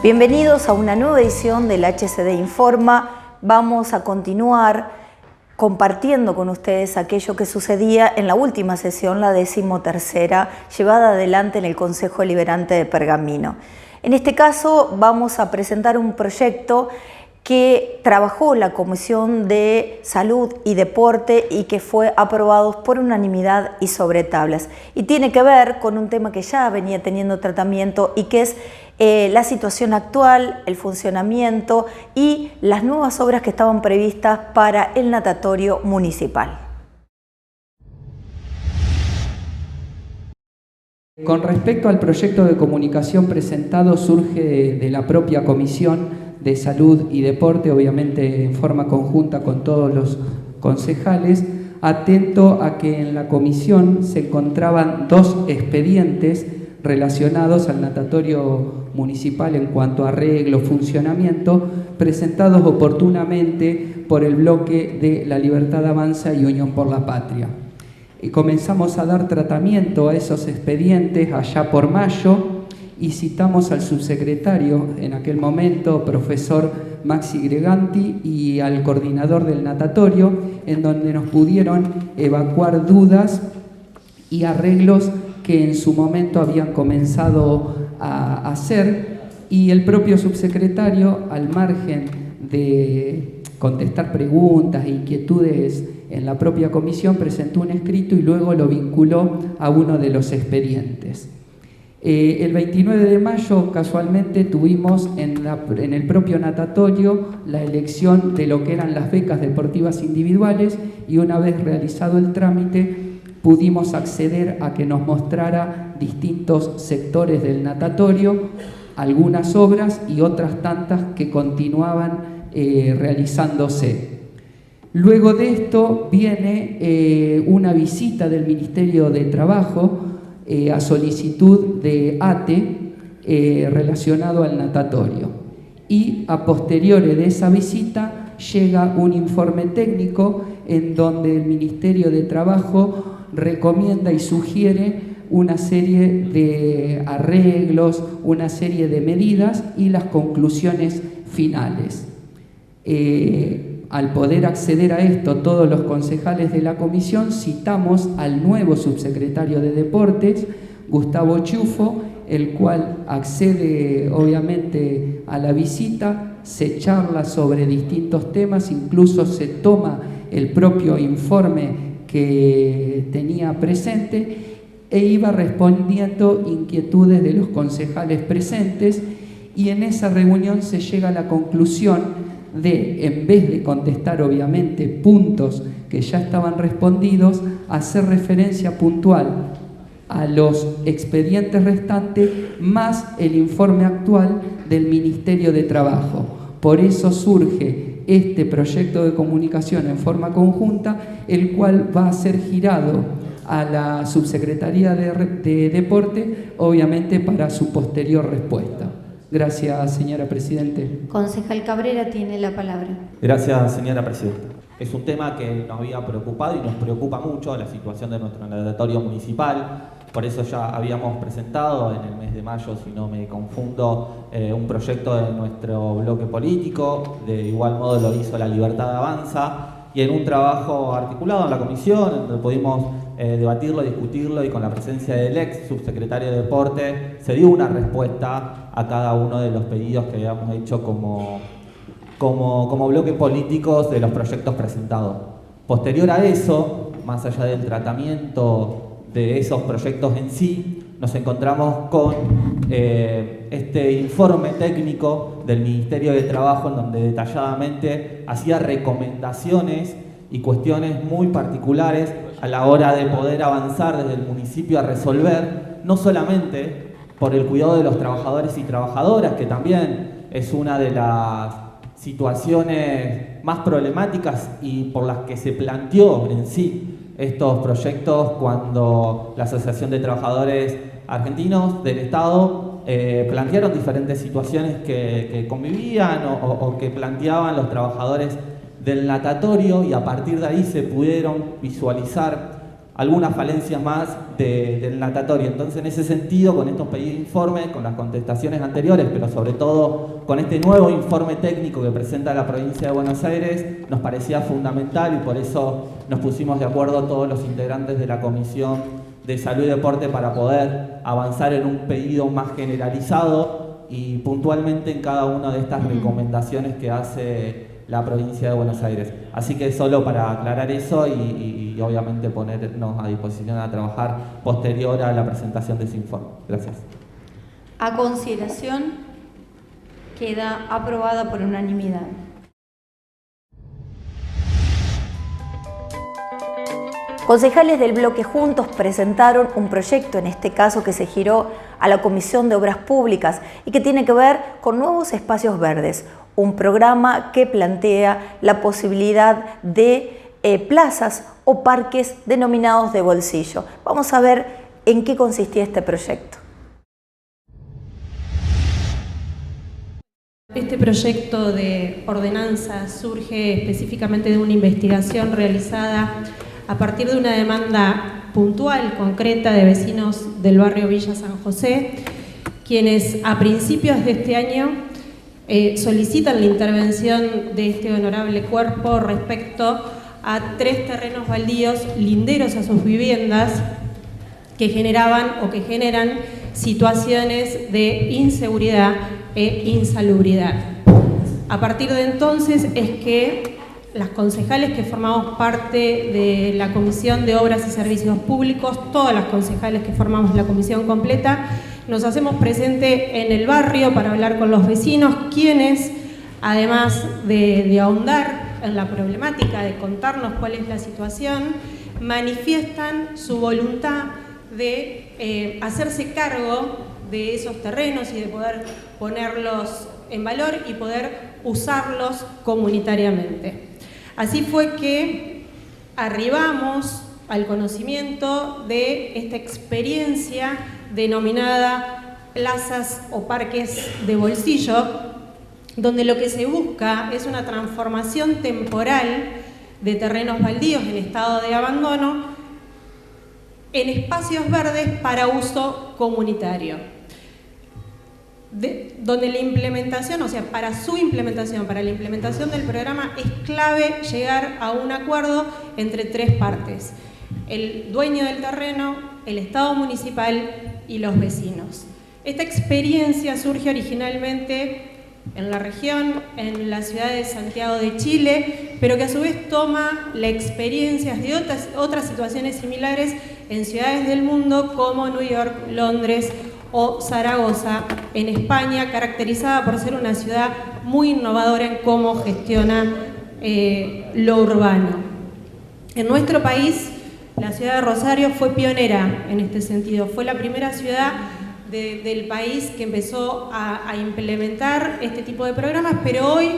Bienvenidos a una nueva edición del HCD Informa. Vamos a continuar compartiendo con ustedes aquello que sucedía en la última sesión, la 13ª, llevada adelante en el Consejo Deliberante de Pergamino. En este caso vamos a presentar un proyecto que trabajó la Comisión de Salud y Deporte y que fue aprobado por unanimidad y sobre tablas. Y tiene que ver con un tema que ya venía teniendo tratamiento y que es la situación actual, el funcionamiento y las nuevas obras que estaban previstas para el natatorio municipal. Con respecto al proyecto de comunicación presentado, surge de la propia Comisión de Salud y Deporte, obviamente en forma conjunta con todos los concejales, atento a que en la comisión se encontraban 2 expedientes relacionados al natatorio municipal en cuanto a arreglo, funcionamiento, presentados oportunamente por el bloque de La Libertad Avanza y Unión por la Patria. Y comenzamos a dar tratamiento a esos expedientes allá por mayo y citamos al subsecretario en aquel momento, profesor Maxi Greganti, y al coordinador del natatorio, en donde nos pudieron evacuar dudas y arreglos que en su momento habían comenzado a hacer, y el propio subsecretario, al margen de contestar preguntas e inquietudes en la propia comisión, presentó un escrito y luego lo vinculó a uno de los expedientes. El 29 de mayo, casualmente, tuvimos en el propio natatorio la elección de lo que eran las becas deportivas individuales, y una vez realizado el trámite pudimos acceder a que nos mostrara distintos sectores del natatorio, algunas obras y otras tantas que continuaban realizándose. Luego de esto viene una visita del Ministerio de Trabajo a solicitud de ATE relacionado al natatorio, y a posteriori de esa visita llega un informe técnico en donde el Ministerio de Trabajo recomienda y sugiere una serie de arreglos, una serie de medidas y las conclusiones finales. Al poder acceder a esto todos los concejales de la comisión, citamos al nuevo subsecretario de Deportes, Gustavo Chufo, el cual accede obviamente a la visita, se charla sobre distintos temas, incluso se toma el propio informe que tenía presente e iba respondiendo inquietudes de los concejales presentes, y en esa reunión se llega a la conclusión de, en vez de contestar obviamente puntos que ya estaban respondidos, hacer referencia puntual a los expedientes restantes más el informe actual del Ministerio de Trabajo. Por eso surge este proyecto de comunicación en forma conjunta, el cual va a ser girado a la Subsecretaría de Deporte, obviamente para su posterior respuesta. Gracias, señora Presidente. Concejal Cabrera tiene la palabra. Gracias, señora Presidenta. Es un tema que nos había preocupado y nos preocupa mucho, la situación de nuestro natatorio municipal. Por eso ya habíamos presentado en el mes de mayo, si no me confundo, un proyecto de nuestro bloque político. De igual modo lo hizo La Libertad Avanza, y en un trabajo articulado en la comisión, donde pudimos debatirlo, discutirlo, y con la presencia del ex subsecretario de Deporte se dio una respuesta a cada uno de los pedidos que habíamos hecho como bloque políticos de los proyectos presentados. Posterior a eso, más allá del tratamiento de esos proyectos en sí, nos encontramos con este informe técnico del Ministerio de Trabajo, en donde detalladamente hacía recomendaciones y cuestiones muy particulares a la hora de poder avanzar desde el municipio a resolver, no solamente por el cuidado de los trabajadores y trabajadoras, que también es una de las situaciones más problemáticas y por las que se planteó en sí estos proyectos cuando la Asociación de Trabajadores Argentinos del Estado plantearon diferentes situaciones que convivían o que planteaban los trabajadores del natatorio, y a partir de ahí se pudieron visualizar algunas falencias más del natatorio. Entonces, en ese sentido, con estos pedidos de informe, con las contestaciones anteriores, pero sobre todo con este nuevo informe técnico que presenta la provincia de Buenos Aires, nos parecía fundamental, y por eso nos pusimos de acuerdo todos los integrantes de la Comisión de Salud y Deporte para poder avanzar en un pedido más generalizado y puntualmente en cada una de estas recomendaciones que hace la provincia de Buenos Aires. Así que solo para aclarar eso y obviamente ponernos a disposición a trabajar posterior a la presentación de ese informe. Gracias. A consideración, queda aprobada por unanimidad. Concejales del bloque Juntos presentaron un proyecto, en este caso que se giró a la Comisión de Obras Públicas y que tiene que ver con nuevos espacios verdes, un programa que plantea la posibilidad de plazas o parques denominados de bolsillo. Vamos a ver en qué consistía este proyecto. Este proyecto de ordenanza surge específicamente de una investigación realizada a partir de una demanda puntual, concreta, de vecinos del barrio Villa San José, quienes a principios de este año solicitan la intervención de este honorable cuerpo respecto a 3 terrenos baldíos linderos a sus viviendas que generaban o que generan situaciones de inseguridad e insalubridad. A partir de entonces es que las concejales que formamos parte de la Comisión de Obras y Servicios Públicos, todas las concejales que formamos la comisión completa, nos hacemos presente en el barrio para hablar con los vecinos, quienes, además de ahondar en la problemática, de contarnos cuál es la situación, manifiestan su voluntad de hacerse cargo de esos terrenos y de poder ponerlos en valor y poder usarlos comunitariamente. Así fue que arribamos al conocimiento de esta experiencia denominada plazas o parques de bolsillo, donde lo que se busca es una transformación temporal de terrenos baldíos en estado de abandono en espacios verdes para uso comunitario. Donde la implementación, o sea, para su implementación, para la implementación del programa, es clave llegar a un acuerdo entre 3 partes: el dueño del terreno, el Estado municipal y los vecinos. Esta experiencia surge originalmente en la región, en la ciudad de Santiago de Chile, pero que a su vez toma la experiencia de otras situaciones similares en ciudades del mundo como New York, Londres o Zaragoza, en España, caracterizada por ser una ciudad muy innovadora en cómo gestiona lo urbano. En nuestro país, la ciudad de Rosario fue pionera en este sentido, fue la primera ciudad del país que empezó a implementar este tipo de programas, pero hoy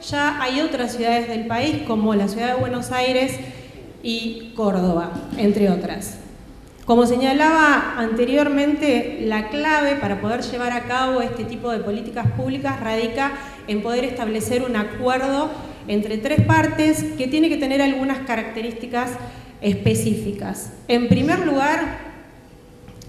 ya hay otras ciudades del país, como la ciudad de Buenos Aires y Córdoba, entre otras. Como señalaba anteriormente, la clave para poder llevar a cabo este tipo de políticas públicas radica en poder establecer un acuerdo entre 3 partes que tiene que tener algunas características específicas. En primer lugar,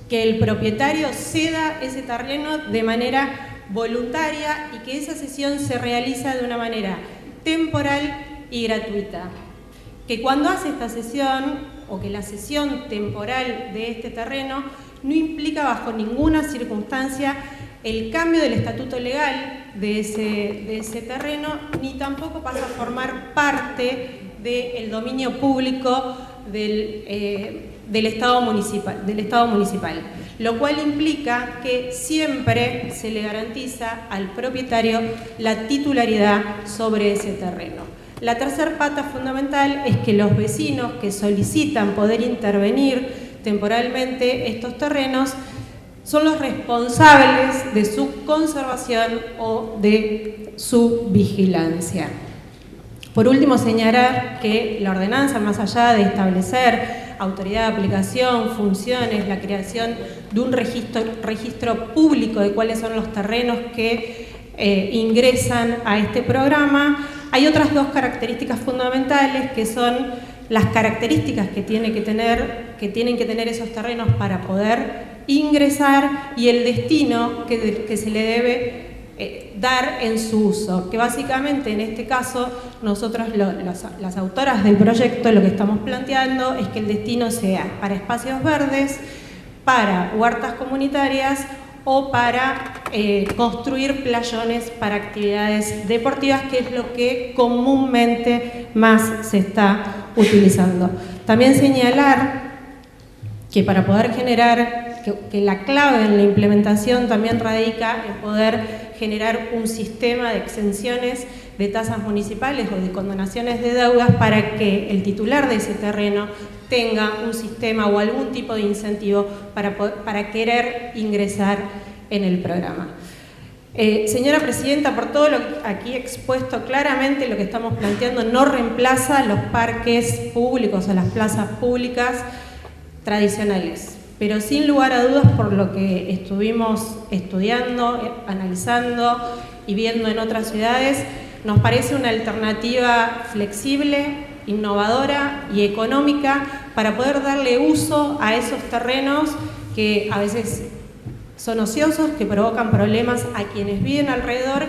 que el propietario ceda ese terreno de manera voluntaria y que esa cesión se realiza de una manera temporal y gratuita. Que cuando hace esta cesión, o que la cesión temporal de este terreno no implica bajo ninguna circunstancia el cambio del estatuto legal de ese terreno, ni tampoco pasa a formar parte del dominio público del Estado municipal, lo cual implica que siempre se le garantiza al propietario la titularidad sobre ese terreno. La tercera pata fundamental es que los vecinos que solicitan poder intervenir temporalmente estos terrenos son los responsables de su conservación o de su vigilancia. Por último, señalar que la ordenanza, más allá de establecer autoridad de aplicación, funciones, la creación de un registro público de cuáles son los terrenos que ingresan a este programa. Hay otras dos características fundamentales que son las características que tienen que tener esos terrenos para poder ingresar y el destino que se le debe dar en su uso, que básicamente en este caso nosotros las autoras del proyecto lo que estamos planteando es que el destino sea para espacios verdes, para huertas comunitarias o para construir playones para actividades deportivas, que es lo que comúnmente más se está utilizando. También señalar que para poder generar, que la clave en la implementación también radica en poder generar un sistema de exenciones de tasas municipales o de condonaciones de deudas para que el titular de ese terreno tenga un sistema o algún tipo de incentivo para querer ingresar en el programa. Señora Presidenta, por todo lo aquí expuesto, claramente lo que estamos planteando no reemplaza los parques públicos o las plazas públicas tradicionales, pero sin lugar a dudas, por lo que estuvimos estudiando, analizando y viendo en otras ciudades, nos parece una alternativa flexible, innovadora y económica para poder darle uso a esos terrenos que a veces son ociosos, que provocan problemas a quienes viven alrededor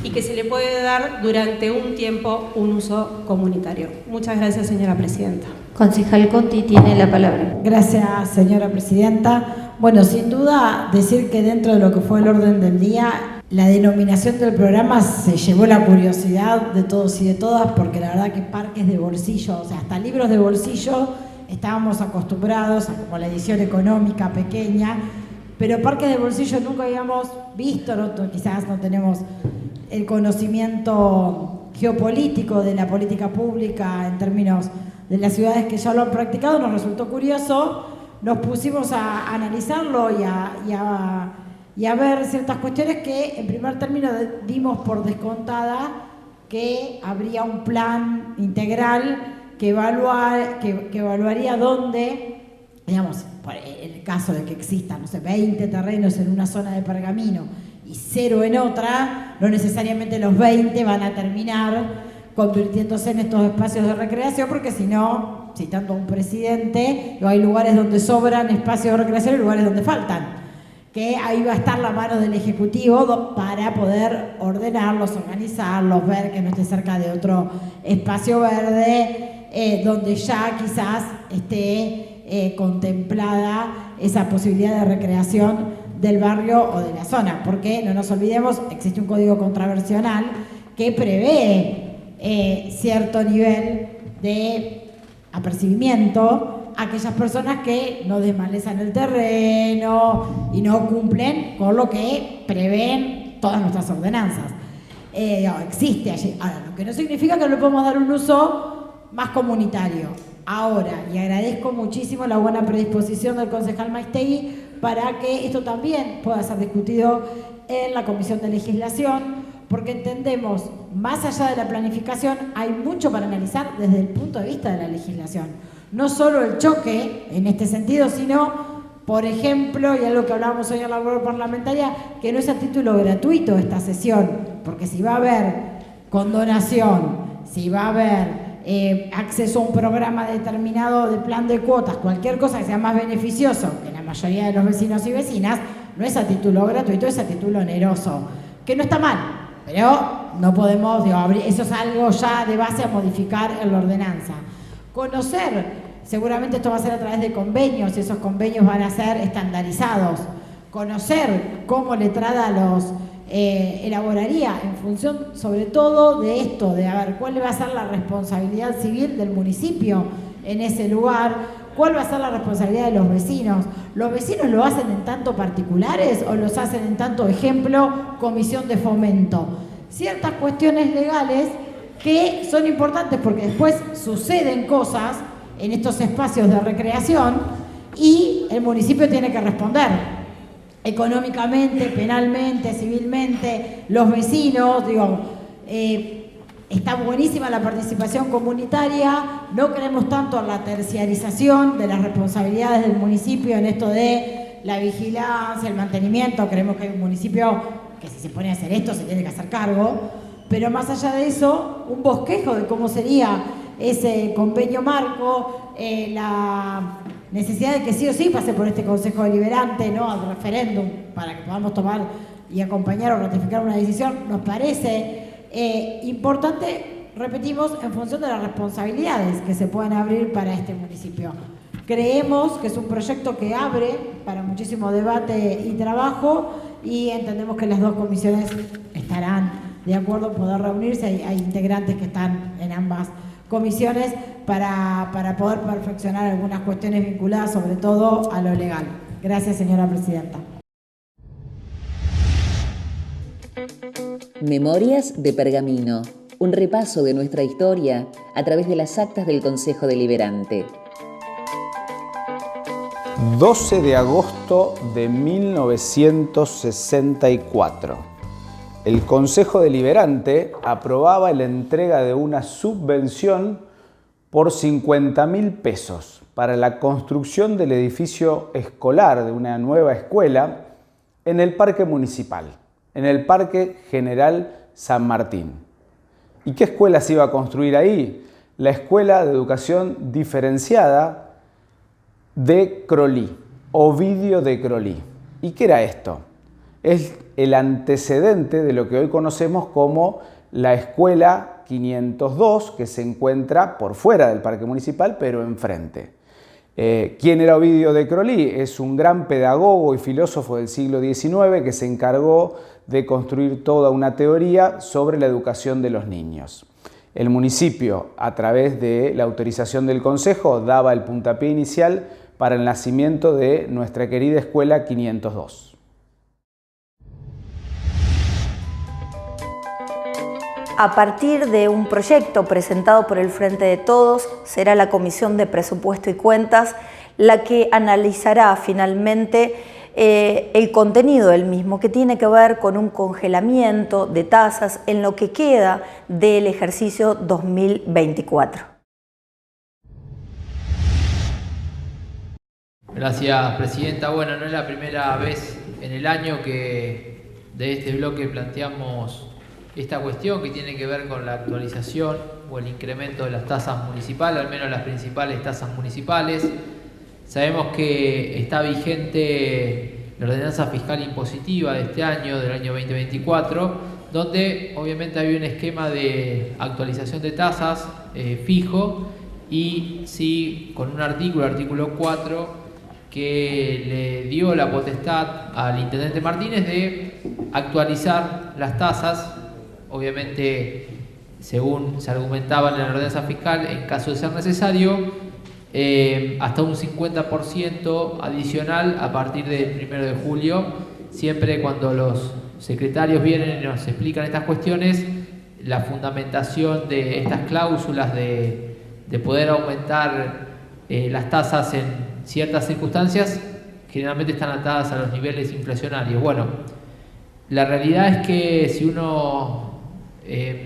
y que se le puede dar durante un tiempo un uso comunitario. Muchas gracias, señora Presidenta. Concejal Conti tiene la palabra. Gracias, señora Presidenta. Bueno, sin duda decir que dentro de lo que fue el orden del día, la denominación del programa se llevó la curiosidad de todos y de todas, porque la verdad que parques de bolsillo, o sea, hasta libros de bolsillo, estábamos acostumbrados a como la edición económica pequeña, pero parques de bolsillo nunca habíamos visto, quizás no tenemos el conocimiento geopolítico de la política pública en términos de las ciudades que ya lo han practicado. Nos resultó curioso, nos pusimos a analizarlo y a ver ciertas cuestiones que en primer término dimos por descontada que habría un plan integral que evaluaría dónde, digamos, en el caso de que existan, no sé, 20 terrenos en una zona de Pergamino y 0 en otra, no necesariamente los 20 van a terminar convirtiéndose en estos espacios de recreación, porque si no, citando a un presidente, hay lugares donde sobran espacios de recreación y lugares donde faltan, que ahí va a estar la mano del Ejecutivo para poder ordenarlos, organizarlos, ver que no esté cerca de otro espacio verde, donde ya quizás esté contemplada esa posibilidad de recreación del barrio o de la zona, porque no nos olvidemos, existe un código contravencional que prevé cierto nivel de apercibimiento a aquellas personas que no desmalezan el terreno y no cumplen con lo que prevén todas nuestras ordenanzas. Existe allí. Ahora, lo que no significa que no le podemos dar un uso más comunitario. Ahora, y agradezco muchísimo la buena predisposición del concejal Maistegui para que esto también pueda ser discutido en la Comisión de Legislación, porque entendemos, más allá de la planificación, hay mucho para analizar desde el punto de vista de la legislación. No solo el choque en este sentido, sino, por ejemplo, y algo que hablábamos hoy en la labor parlamentaria, que no es a título gratuito esta sesión, porque si va a haber condonación, si va a haber acceso a un programa determinado de plan de cuotas, cualquier cosa que sea más beneficioso que la mayoría de los vecinos y vecinas, no es a título gratuito, es a título oneroso, que no está mal, pero no podemos, eso es algo ya de base a modificar en la ordenanza. Conocer, seguramente esto va a ser a través de convenios, y esos convenios van a ser estandarizados. Conocer cómo letrada los elaboraría en función sobre todo de esto, de a ver cuál va a ser la responsabilidad civil del municipio en ese lugar, cuál va a ser la responsabilidad de los vecinos. ¿Los vecinos lo hacen en tanto particulares o los hacen en tanto, ejemplo, comisión de fomento? Ciertas cuestiones legales que son importantes porque después suceden cosas en estos espacios de recreación y el municipio tiene que responder económicamente, penalmente, civilmente, los vecinos, Está buenísima la participación comunitaria, no creemos tanto en la terciarización de las responsabilidades del municipio en esto de la vigilancia, el mantenimiento. Creemos que hay un municipio que si se pone a hacer esto se tiene que hacer cargo, pero más allá de eso, un bosquejo de cómo sería ese convenio marco, la necesidad de que sí o sí pase por este Consejo Deliberante, ¿no?, al referéndum, para que podamos tomar y acompañar o ratificar una decisión, nos parece importante, repetimos, en función de las responsabilidades que se pueden abrir para este municipio. Creemos que es un proyecto que abre para muchísimo debate y trabajo, y entendemos que las dos comisiones estarán de acuerdo en poder reunirse. Hay integrantes que están en ambas comisiones para poder perfeccionar algunas cuestiones vinculadas sobre todo a lo legal. Gracias, señora presidenta. Memorias de Pergamino, un repaso de nuestra historia a través de las actas del Consejo Deliberante. 12 de agosto de 1964. El Consejo Deliberante aprobaba la entrega de una subvención por 50.000 pesos para la construcción del edificio escolar de una nueva escuela en el Parque Municipal, en el Parque General San Martín. ¿Y qué escuela se iba a construir ahí? La Escuela de Educación Diferenciada de Crolí, Ovidio de Crolí. ¿Y qué era esto? Es el antecedente de lo que hoy conocemos como la Escuela 502, que se encuentra por fuera del Parque Municipal, pero enfrente. ¿Quién era Ovidio de Crolí? Es un gran pedagogo y filósofo del siglo XIX que se encargó de construir toda una teoría sobre la educación de los niños. El municipio, a través de la autorización del Consejo, daba el puntapié inicial para el nacimiento de nuestra querida Escuela 502. A partir de un proyecto presentado por el Frente de Todos, será la Comisión de Presupuesto y Cuentas la que analizará finalmente el contenido del mismo, que tiene que ver con un congelamiento de tasas en lo que queda del ejercicio 2024. Gracias, presidenta. Bueno, no es la primera vez en el año que de este bloque planteamos esta cuestión que tiene que ver con la actualización o el incremento de las tasas municipales, al menos las principales tasas municipales. Sabemos que está vigente la ordenanza fiscal impositiva de este año, del año 2024, donde obviamente hay un esquema de actualización de tasas fijo, y sí con un artículo, artículo 4, que le dio la potestad al intendente Martínez de actualizar las tasas, obviamente según se argumentaba en la ordenanza fiscal, en caso de ser necesario, hasta un 50% adicional a partir del 1 de julio, siempre cuando los secretarios vienen y nos explican estas cuestiones, la fundamentación de estas cláusulas de poder aumentar las tasas en ciertas circunstancias generalmente están atadas a los niveles inflacionarios. Bueno, la realidad es que si uno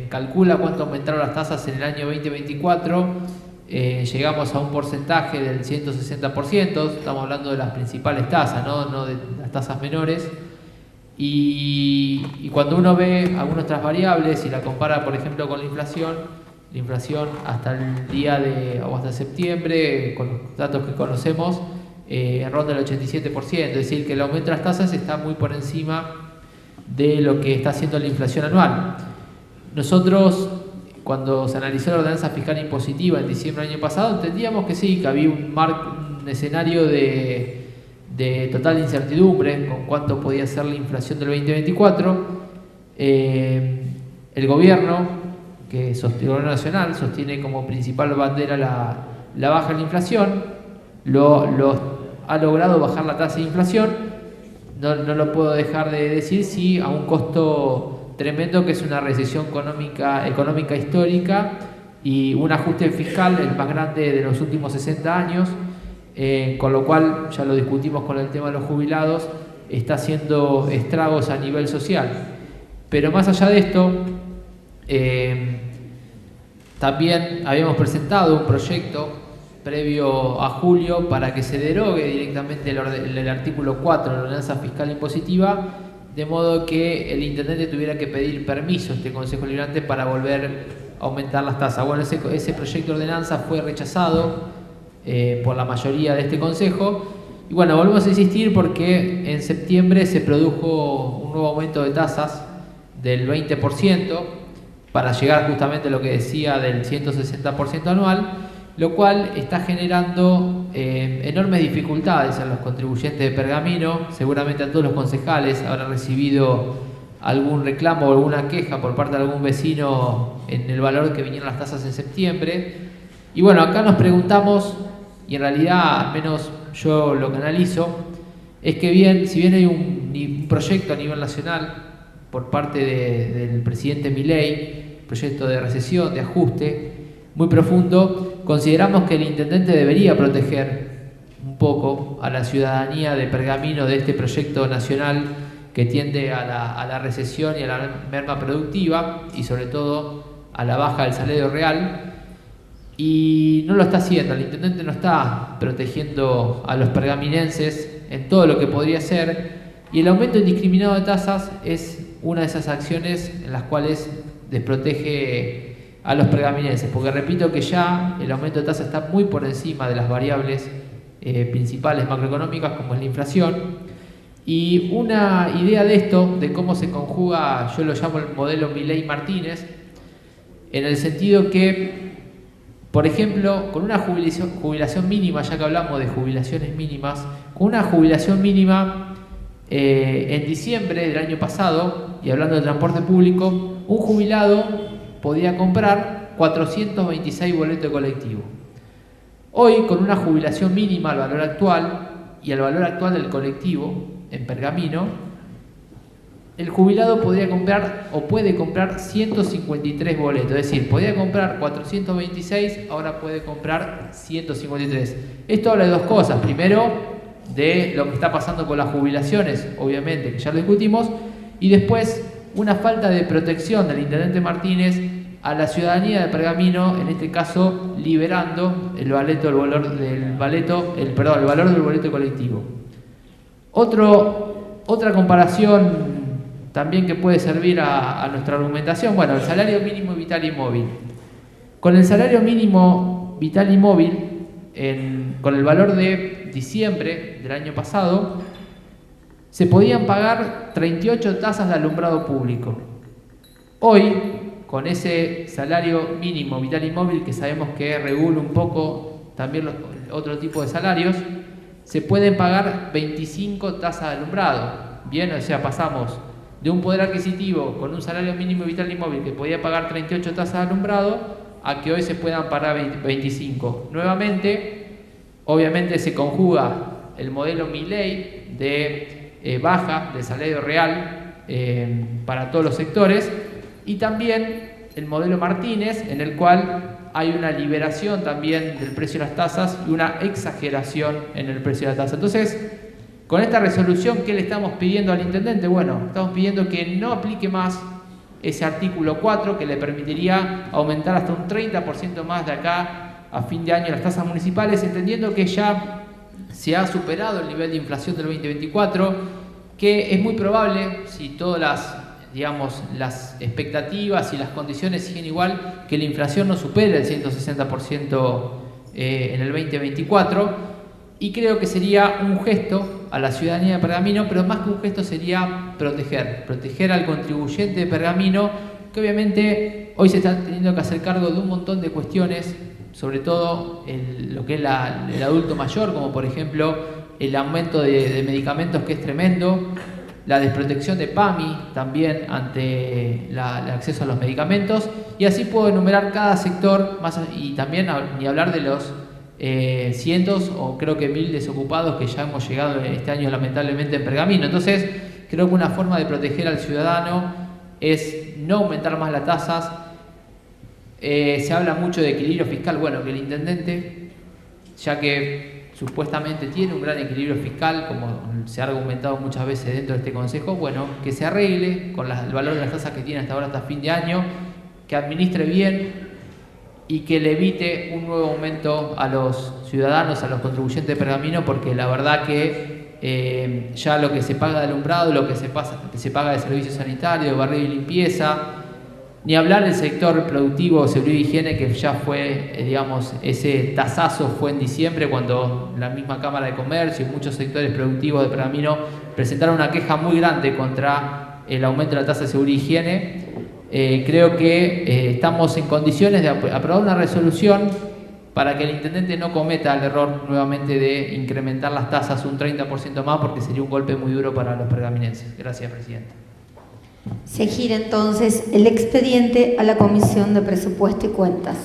calcula cuánto aumentaron las tasas en el año 2024, llegamos a un porcentaje del 160%, estamos hablando de las principales tasas, no de las tasas menores, y cuando uno ve algunas otras variables y la compara, por ejemplo, con la inflación hasta el día o hasta septiembre, con los datos que conocemos, ronda el 87%, es decir, que el aumento de las tasas está muy por encima de lo que está haciendo la inflación anual. Nosotros, cuando se analizó la ordenanza fiscal impositiva en diciembre del año pasado, entendíamos que sí, que había un escenario de total incertidumbre con cuánto podía ser la inflación del 2024. El gobierno, el gobierno nacional, sostiene como principal bandera la baja de la inflación, ha logrado bajar la tasa de inflación, no lo puedo dejar de decir, sí, a un costo tremendo, que es una recesión económica histórica y un ajuste fiscal el más grande de los últimos 60 años, con lo cual, ya lo discutimos con el tema de los jubilados, está haciendo estragos a nivel social. Pero más allá de esto, También habíamos presentado un proyecto previo a julio para que se derogue directamente el artículo 4 de la ordenanza fiscal impositiva, de modo que el intendente tuviera que pedir permiso a este Consejo Deliberante para volver a aumentar las tasas. Bueno, ese proyecto de ordenanza fue rechazado por la mayoría de este Consejo. Y bueno, volvemos a insistir porque en septiembre se produjo un nuevo aumento de tasas del 20% para llegar justamente a lo que decía del 160% anual, lo cual está generando enormes dificultades a los contribuyentes de Pergamino. Seguramente a todos los concejales habrán recibido algún reclamo o alguna queja por parte de algún vecino en el valor que vinieron las tasas en septiembre. Y bueno, acá nos preguntamos, y en realidad al menos yo lo que analizo, es que si bien hay un proyecto a nivel nacional por parte del presidente Milei, proyecto de recesión, de ajuste muy profundo, consideramos que el intendente debería proteger un poco a la ciudadanía de Pergamino de este proyecto nacional que tiende a la recesión y a la merma productiva y sobre todo a la baja del salario real, y no lo está haciendo. El intendente no está protegiendo a los pergaminenses en todo lo que podría hacer, y el aumento indiscriminado de tasas es una de esas acciones en las cuales desprotege a los pergaminenses, porque repito que ya el aumento de tasa está muy por encima de las variables principales macroeconómicas como es la inflación. Y una idea de esto, de cómo se conjuga, yo lo llamo el modelo Milei-Martínez, en el sentido que, por ejemplo, con una jubilación mínima, ya que hablamos de jubilaciones mínimas, con una jubilación mínima en diciembre del año pasado, y hablando de transporte público, un jubilado podía comprar 426 boletos de colectivo. Hoy, con una jubilación mínima al valor actual y al valor actual del colectivo en Pergamino, el jubilado podría comprar o puede comprar 153 boletos. Es decir, podía comprar 426, ahora puede comprar 153. Esto habla de dos cosas. Primero, de lo que está pasando con las jubilaciones, obviamente, que ya lo discutimos, y después una falta de protección del intendente Martínez a la ciudadanía de Pergamino, en este caso liberando el valor del boleto colectivo. Otra comparación también que puede servir a nuestra argumentación, bueno, el salario mínimo vital y móvil. Con el salario mínimo vital y móvil, con el valor de diciembre del año pasado, se podían pagar 38 tasas de alumbrado público. Hoy, con ese salario mínimo vital y móvil, que sabemos que regula un poco también otro tipo de salarios, se pueden pagar 25 tasas de alumbrado. Bien, o sea, pasamos de un poder adquisitivo con un salario mínimo vital y móvil que podía pagar 38 tasas de alumbrado a que hoy se puedan pagar 25. Nuevamente, obviamente se conjuga el modelo Milei de baja del salario real para todos los sectores, y también el modelo Martínez, en el cual hay una liberación también del precio de las tasas y una exageración en el precio de la tasa. Entonces, con esta resolución, ¿qué le estamos pidiendo al intendente? Bueno, estamos pidiendo que no aplique más ese artículo 4 que le permitiría aumentar hasta un 30% más de acá a fin de año las tasas municipales, entendiendo que ya se ha superado el nivel de inflación del 2024, que es muy probable, si todas las expectativas y las condiciones siguen igual, que la inflación no supere el 160% en el 2024, y creo que sería un gesto a la ciudadanía de Pergamino, pero más que un gesto sería proteger al contribuyente de Pergamino, que obviamente hoy se está teniendo que hacer cargo de un montón de cuestiones, sobre todo lo que es el adulto mayor, como por ejemplo el aumento de medicamentos, que es tremendo, la desprotección de PAMI también ante el acceso a los medicamentos, y así puedo enumerar cada sector, y también ni hablar de los cientos o creo que 1000 desocupados que ya hemos llegado este año lamentablemente en Pergamino. Entonces creo que una forma de proteger al ciudadano es no aumentar más las tasas. Se habla mucho de equilibrio fiscal. Bueno, que el intendente, ya que supuestamente tiene un gran equilibrio fiscal, como se ha argumentado muchas veces dentro de este consejo, bueno, que se arregle con el valor de las tasas que tiene hasta ahora, hasta fin de año, que administre bien y que le evite un nuevo aumento a los ciudadanos, a los contribuyentes de Pergamino, porque la verdad que ya lo que se paga de alumbrado, lo que se paga de servicios sanitarios, de barrido y limpieza, ni hablar del sector productivo, seguridad y higiene, que ya fue, digamos, ese tasazo fue en diciembre, cuando la misma Cámara de Comercio y muchos sectores productivos de Pergamino presentaron una queja muy grande contra el aumento de la tasa de seguridad y higiene. Creo que estamos en condiciones de aprobar una resolución para que el intendente no cometa el error nuevamente de incrementar las tasas un 30% más, porque sería un golpe muy duro para los pergaminenses. Gracias, Presidenta. Se gira entonces el expediente a la Comisión de Presupuesto y Cuentas.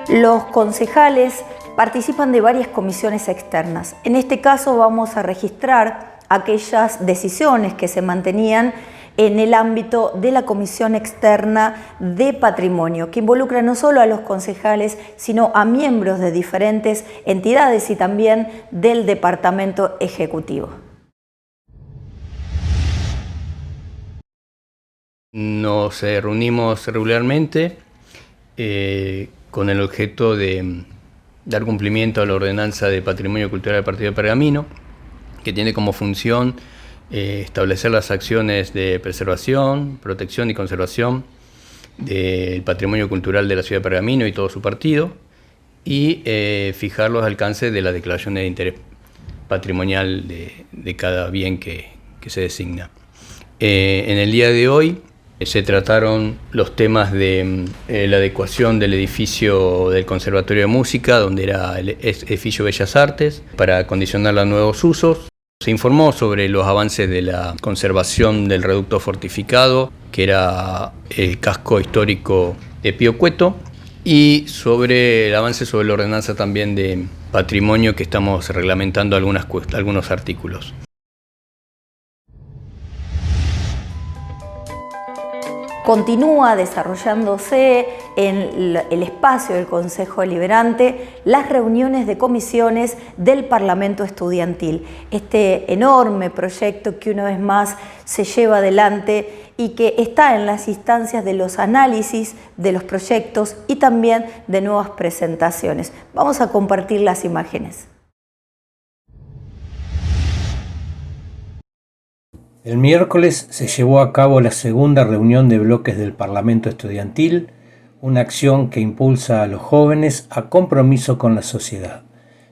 Los concejales participan de varias comisiones externas. En este caso vamos a registrar aquellas decisiones que se mantenían en el ámbito de la Comisión Externa de Patrimonio, que involucra no solo a los concejales, sino a miembros de diferentes entidades y también del Departamento Ejecutivo. Nos reunimos regularmente con el objeto de dar cumplimiento a la ordenanza de Patrimonio Cultural del Partido de Pergamino, que tiene como función establecer las acciones de preservación, protección y conservación del patrimonio cultural de la ciudad de Pergamino y todo su partido, y fijar los alcances de las declaraciones de interés patrimonial de cada bien que se designa. En el día de hoy se trataron los temas de la adecuación del edificio del Conservatorio de Música, donde era el edificio Bellas Artes, para acondicionarlo a nuevos usos. Se informó sobre los avances de la conservación del reducto fortificado, que era el casco histórico de Pío Cueto, y sobre el avance sobre la ordenanza también de patrimonio, que estamos reglamentando algunos artículos. Continúa desarrollándose en el espacio del Consejo Deliberante las reuniones de comisiones del Parlamento Estudiantil. Este enorme proyecto que una vez más se lleva adelante y que está en las instancias de los análisis de los proyectos y también de nuevas presentaciones. Vamos a compartir las imágenes. El miércoles se llevó a cabo la segunda reunión de bloques del Parlamento Estudiantil, una acción que impulsa a los jóvenes a compromiso con la sociedad.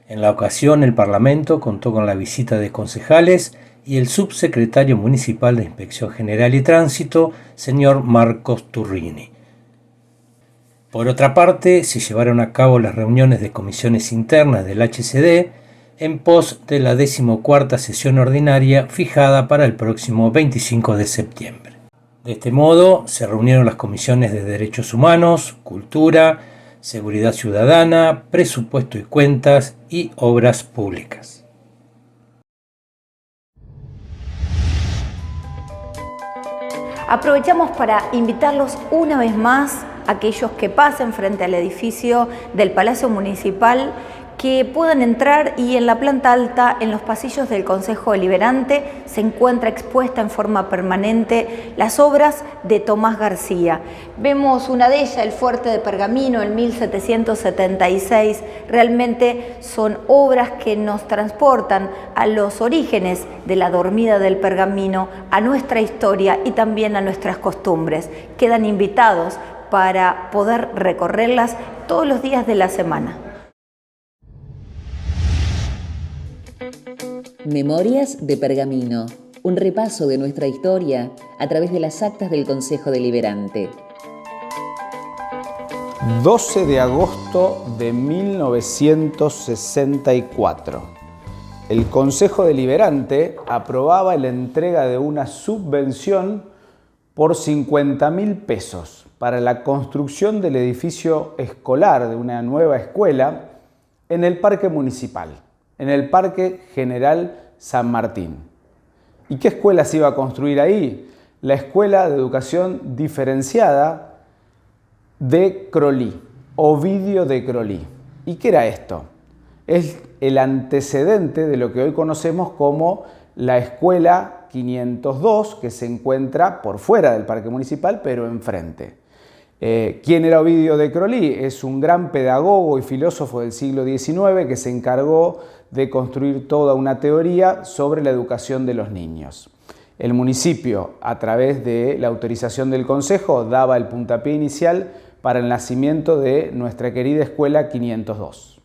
En la ocasión, el Parlamento contó con la visita de concejales y el subsecretario municipal de Inspección General y Tránsito, señor Marcos Turrini. Por otra parte, se llevaron a cabo las reuniones de comisiones internas del HCD, en pos de la 14ª sesión ordinaria fijada para el próximo 25 de septiembre. De este modo, se reunieron las comisiones de Derechos Humanos, Cultura, Seguridad Ciudadana, Presupuesto y Cuentas y Obras Públicas. Aprovechamos para invitarlos una vez más a aquellos que pasen frente al edificio del Palacio Municipal, que puedan entrar, y en la planta alta, en los pasillos del Consejo Deliberante, se encuentra expuesta en forma permanente las obras de Tomás García. Vemos una de ellas, el Fuerte de Pergamino, en 1776. Realmente son obras que nos transportan a los orígenes de la dormida del Pergamino, a nuestra historia y también a nuestras costumbres. Quedan invitados para poder recorrerlas todos los días de la semana. Memorias de Pergamino, un repaso de nuestra historia a través de las actas del Consejo Deliberante. 12 de agosto de 1964. El Consejo Deliberante aprobaba la entrega de una subvención por 50.000 pesos para la construcción del edificio escolar de una nueva escuela en el Parque Municipal, en el Parque General San Martín. ¿Y qué escuela se iba a construir ahí? La Escuela de Educación Diferenciada de Crolí, Ovidio de Crolí. ¿Y qué era esto? Es el antecedente de lo que hoy conocemos como la escuela 502, que se encuentra por fuera del Parque Municipal, pero enfrente. ¿Quién era Ovidio de Crolí? Es un gran pedagogo y filósofo del siglo XIX que se encargó de construir toda una teoría sobre la educación de los niños. El municipio, a través de la autorización del Consejo, daba el puntapié inicial para el nacimiento de nuestra querida Escuela 502.